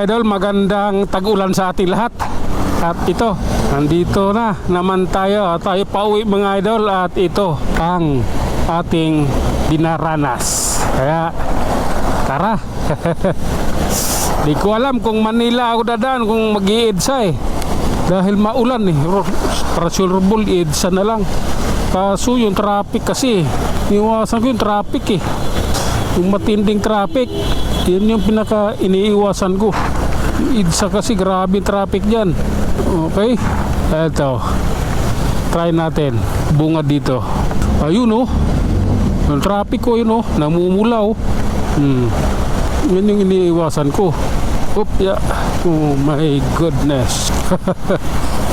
idol, magandang tag-ulan sa ating lahat. At ito, nandito na naman tayo. Tayo pauwi mga idol. At ito ang ating dinaranas. Kaya tara. Di ko alam kung Manila ako dadaan, kung mag-iedsa eh. Dahil maulan eh. Prasulrbol, iedsa na lang. Kaso yung traffic kasi, iwasan ko yung traffic eh. Yung matinding traffic, yan yung pinaka iniiwasan ko. Idsa kasi grabe traffic dyan. Okay, eto, try natin bunga dito. Ayun oh, yung traffic ko yun oh, namumula oh. Yan yung iniiwasan ko. Yeah. Oh my goodness.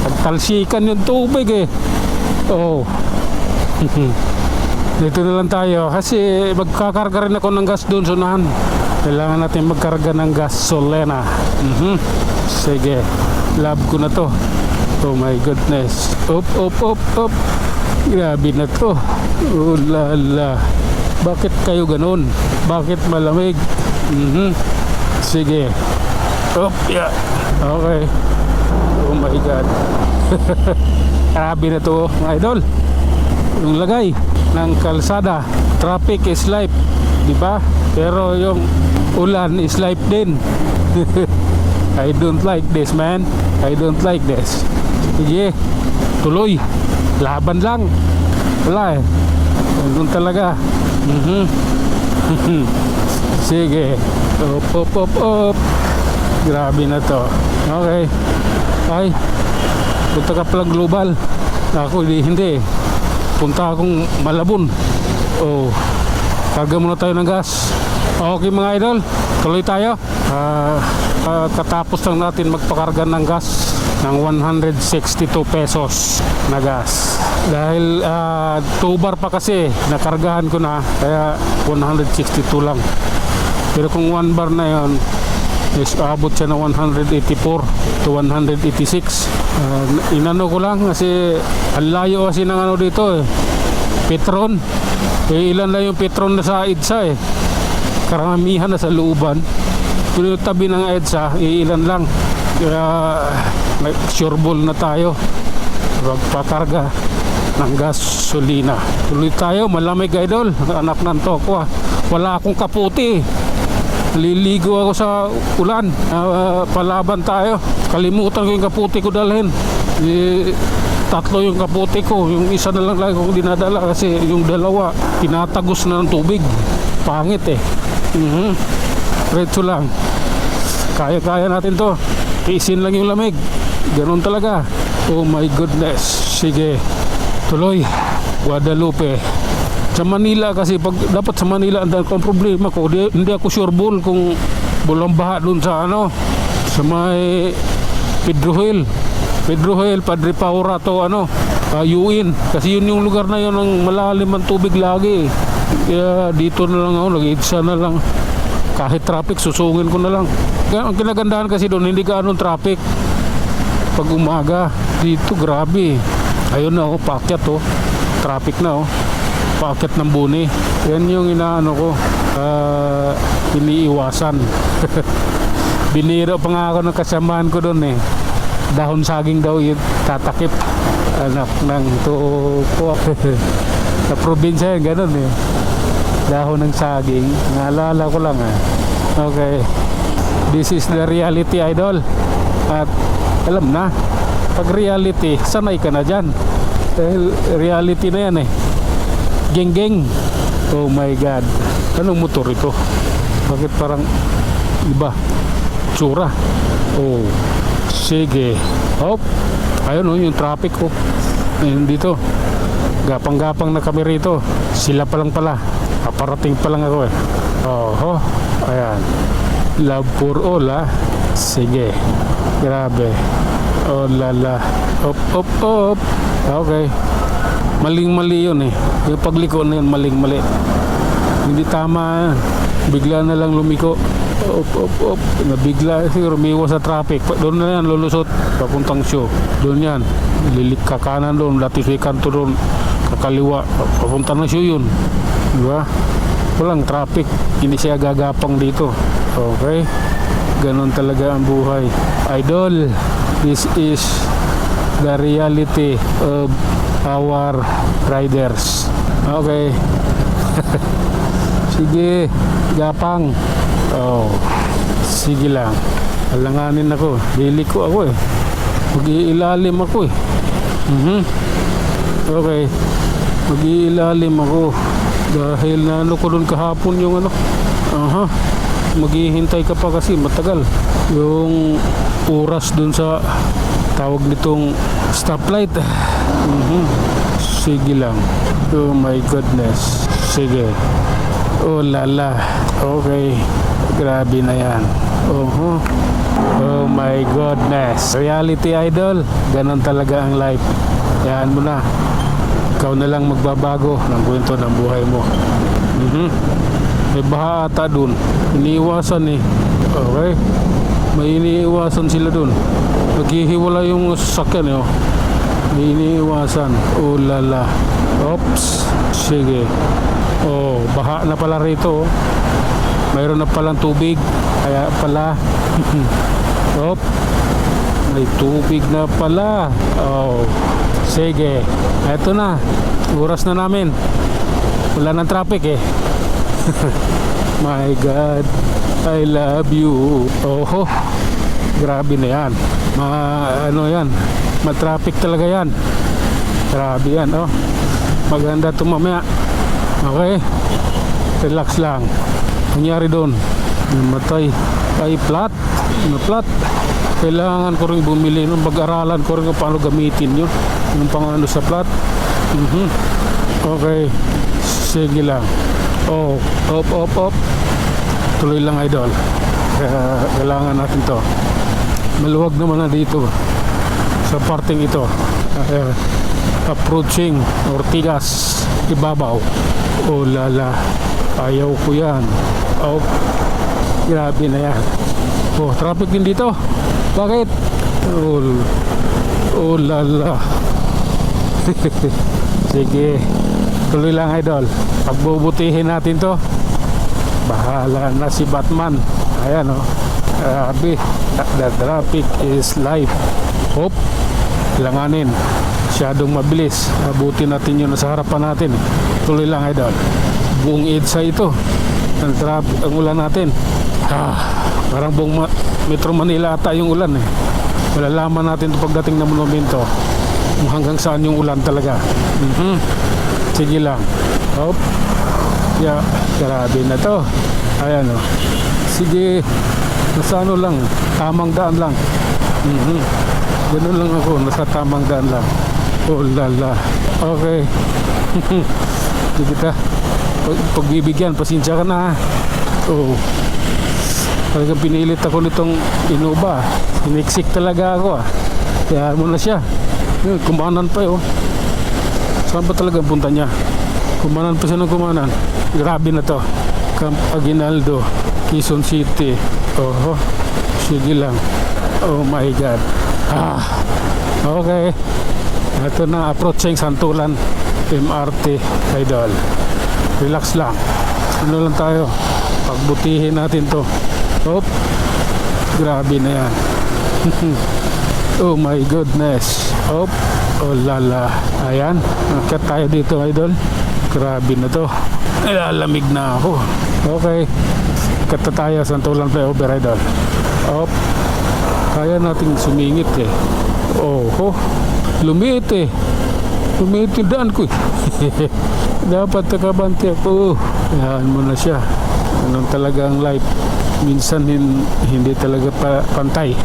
Nagtalsikan yung tubig eh. Oh. Dito na lang tayo kasi magkakarga rin ako ng gas doon sa unahan. Kailangan natin magkarga ng gasolina. Sige, love ko na to. Oh my goodness. Up. Grabe na to. Oh lala. Bakit kayo ganun? Bakit malamig? Sige. Yeah. Okay. Oh my god. Grabe na to mga idol. Yung lagay ng kalsada, traffic is life, di ba? Pero yung ulan is life din. I don't like this, man. I don't like this. Sige, tuloy. Laban lang. Wala eh. Doon talaga. Sige. Up. Grabe na to. Okay. Ay, punta ka pala global. Ako hindi. Punta akong Malabon. Oh, karga muna tayo ng gas. Okay mga idol, tuloy tayo. Katapos lang natin magpakarga ng gas ng 162 pesos na gas. Dahil 2 bar pa kasi nakargahan ko na, kaya 162 lang. Pero kung 1 bar na yon, is abot siya ng 184 to 186. Inano ko lang kasi ang layo kasi ng ano dito eh, Petron. Ilan lang yung Petron na sa EDSA eh, karamihan na sa looban. Pero yung tabi ng EDSA, ilan lang. Kaya sureball na tayo magpakarga ng gasolina. Tuloy tayo, malamig idol. Anak ng tokwa, wala akong kaputi. Liligo ako sa ulan. Palaban tayo. Kalimutan ko yung kaputi ko dalhin. Tatlo yung kaputi ko. Yung isa na lang lagi kong dinadala kasi yung dalawa tinatagos na ng tubig. Pangit eh. Retso lang. Kaya natin to. Isin lang yung lamig. Ganun talaga. Oh my goodness. Sige, tuloy. Guadalupe. Sa Manila kasi pag dapat sa Manila ang problema ko, hindi ako sure ball kung bulang baha dun sa ano, sa may Pedro Hill, Padre Paura to ano, Yuin, kasi yun yung lugar na yun ang malalim ang tubig lagi. Kaya dito na lang ako, nag-iidsa na lang. Kahit traffic, susungin ko na lang. Kaya ang kinagandahan kasi doon, hindi ka anong traffic pag umaga. Dito grabe. Ayun na oh, paakyat oh. Traffic na oh. Paakyat ng Buni. Yan yung inaano ko, iniiwasan. Biniro pa nga ako ng kasamahan ko doon eh. Dahon saging daw yung tatakip. Anak ng tuko. Sa probinsya yan, ganun eh. Dahon ng saging. Naalala ko lang ah. Okay. This is the reality idol. At alam na, pag reality, sanay ka na dyan. Dahil reality na yan eh. Geng. Oh my god. Anong motor ito? Bakit parang iba tsura? Oh, sige. Hop. Ayun oh, yung traffic oh. Ayun dito. Gapang-gapang na kami rito. Sila pa lang pala. Paparating pa lang ako eh. Oh. Ayan. Love for all ah. Sige. Grabe. Oh lala. Up. Okay. Maling-mali yun eh. Yung pagliko na yun, maling-mali. Hindi tama. Bigla na lang lumiko. Up. Nabigla. Siguro umiwas sa traffic. Doon na yan, lulusot. Papuntang show. Doon yan. Lilik ka kanan doon. Latis may kanto doon. Kakaliwa. Papunta ng show yun. Diba? Walang traffic. Hindi siya gagapang dito. Okay? Ganon talaga ang buhay. Idol, this is the reality of our riders. Okay. Sige, gapang. Oh, sige lang. Alanganin ako. Liliko ako eh. Mag-iilalim ako eh. Okay. Mag-iilalim ako. Dahil naano ko dun kahapon yung ano. Maghihintay ka pa kasi matagal. Yung oras dun sa tawag nitong stoplight. Sige lang. Oh my goodness. Sige. Oh lala. Okay. Grabe na yan. Oh my goodness. Reality idol. Ganon talaga ang life. Yan mo na. Ikaw na lang magbabago ng kwento ng buhay mo. May baha ata dun. Iniiwasan eh. Okay. May iniiwasan sila dun. Naghihiwala yung sasakyan eh. May iniiwasan. Oh lala. Oops. Sige. Oh, baha na pala rito. Mayroon na palang tubig. Kaya pala. Op. May tubig na pala. Oh. Sige. Eto na. Oras na namin. Wala ng traffic eh. My God. I love you. Oh. Grabe na yan. Ano yan. Matraffic talaga yan. Grabe yan. Oh. Maganda ito mamaya. Okay. Relax lang. Nangyari doon. Namatay. Ay flat. Na-flat. Kailangan ko rin bumili nung pag-aralan ko rin kung paano gamitin yun. Yung pangano sa flat. Okay. Sige lang. Oh. Op. Tuloy lang idol. Kailangan natin to. Maluwag naman na dito. Sa parting ito. Approaching Ortigas Ibabaw. Oh lala. Ayaw ko yan. Oh. Grabe na yan. Oh, traffic din dito. Bakit? Oh lala. Sige. Tuloy lang idol. Pagbubutihin natin to. Bahala na si Batman. Ayan oh. Grabe. The traffic is life. Hop. Langanin. Masyadong mabilis. Abutin natin yun sa harapan natin. Tuloy lang idol. Buong EDSA ito. Ang traffic, ang ulan natin. Parang buong Metro Manila ata yung ulan eh. Malalaman natin ito pagdating ng monumento kung hanggang saan yung ulan talaga. Sige lang. Hop. Yeah. Grabe na to. Ayan o. Sige. Nasa ano lang. Tamang daan lang. Ganun lang ako. Nasa tamang daan lang. Oh lala. Okay. Hindi kita pagbibigyan. Pasensya ka na. Oh. Talagang pinilit ako nitong Innova. Iniksik talaga ako Kaya mo na siya. Kumanan pa yun. Saan ba talaga punta niya? Kumanan pa siya ng kumanan. Grabe na to. Camp Aguinaldo, Quezon City. Oh, sige lang. Oh my God. Okay. Ito na, approaching Santulan MRT idol. Relax lang. Ano lang tayo. Pagbutihin natin to. Hop. Grabe na yan. Oh my goodness. Hop. Oh lala. Ayan. Nakit tayo dito idol. Grabe na to. Nilalamig na ako. Okay. Kata tayo Santulan flyover idol. Hop. Kaya nating sumingit eh. Oh. Lumiit eh. Lumiit yung daan ko eh. Dapat nakabante ako. Yan mo na siya. Anong talaga ang life. Minsan hindi talaga pantay.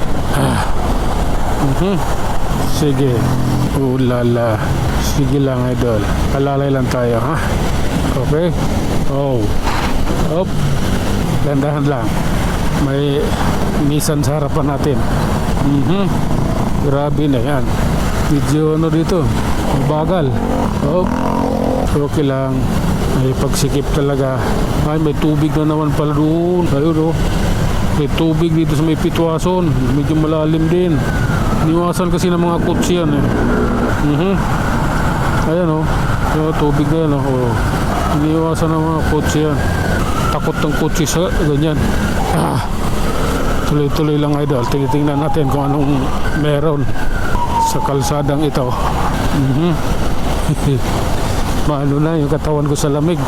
Sige. Lala. Sige lang idol. Palalay lang tayo ha. Okay. Oh. Hop. Dandahan lang. May Nissan sa harapan natin. Grabe na yan. Medyo ano dito. Bagal. Hop. Okay lang. May pagsikip talaga. Ay, may tubig na naman pala doon. Ayun, may tubig dito sa may Pitwason. Medyo malalim din. Iniwasan kasi ng mga kotse yan eh. Ayan tubig na yan Iniwasan ng mga kotse yan. takot ng kutsi sa ganyan. Tuloy-tuloy lang idol. Tingnan natin kung anong meron sa kalsadang ito. Maano na yung katawan ko sa lamig.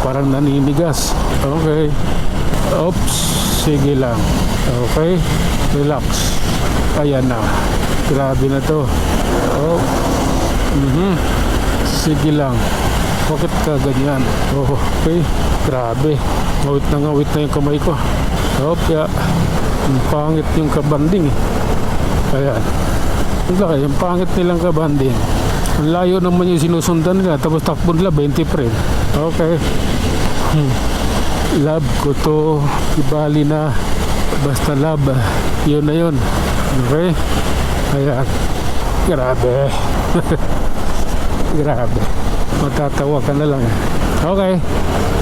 Parang naninigas. Okay. Oops. Sige lang. Okay. Relax. Ayan na. Grabe na to. Oh. Sige lang. Bakit ka ganyan? Oh, okay. Grabe. Ngawit na yung kamay ko. Oh, kaya ang pangit yung kabanding. Ayan. Yung pangit nilang kabanding. Ang layo naman yung sinusundan nila. Tapos takbo nila 20 pa rin. Okay. Love ko to. Ibali na. Basta love. Yun na yun. Okay. Ayan. Grabe. Grabe. Matatawa ka na lang. Okay.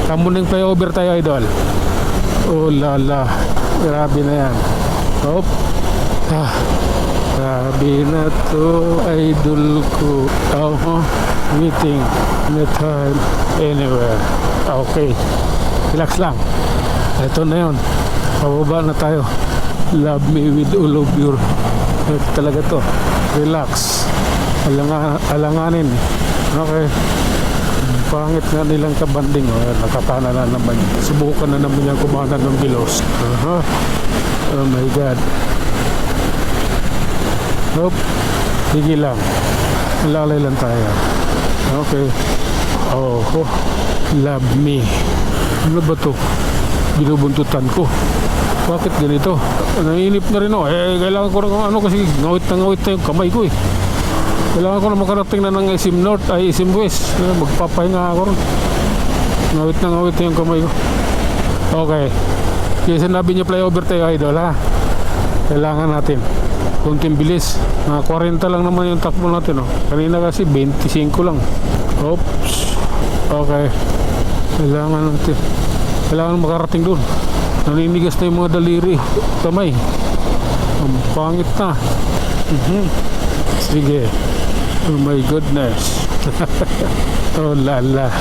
Kamuning flyover tayo idol. Oh lala. Grabe na yan. Hop. Grabe na to idol ko. Meeting anytime anywhere. Okay. Relax lang. Ito na yun. Pababa na tayo. Love me with all of your. Ito talaga to. Relax. Alanganin. Okay. Pangit nga nilang kabanding. Nakatana na naman. Subukan na naman yung kumanan ng bilos. Oh my God. Nope. Sige lang. Lalay lang tayo. Okay. Oh. Love me. Ano ba to? Binubuntutan ko. Bakit ganito? Nainip na rin ako. Kailangan ko na kasi ngawit na yung kamay ko eh. Kailangan ko na makarating na ng SM North ay SM West. Magpapahinga ako ron. Ngawit na yung kamay ko. Okay. Kaya sinabi niyo flyover tayo idol ha. Kailangan natin kunting bilis. Mga 40 lang naman yung takbo natin oh. Kanina kasi 25 lang. Oops. Okay. Kailangan makarating doon. Naninigas na yung mga daliri. Kamay. Ang pangit na. Sige. Oh my goodness. Oh lala.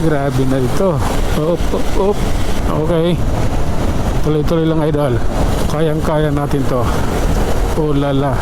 Grabe na ito. Op. Okay. Tuloy-tuloy lang idol. Kayang-kaya natin to. Oh lala.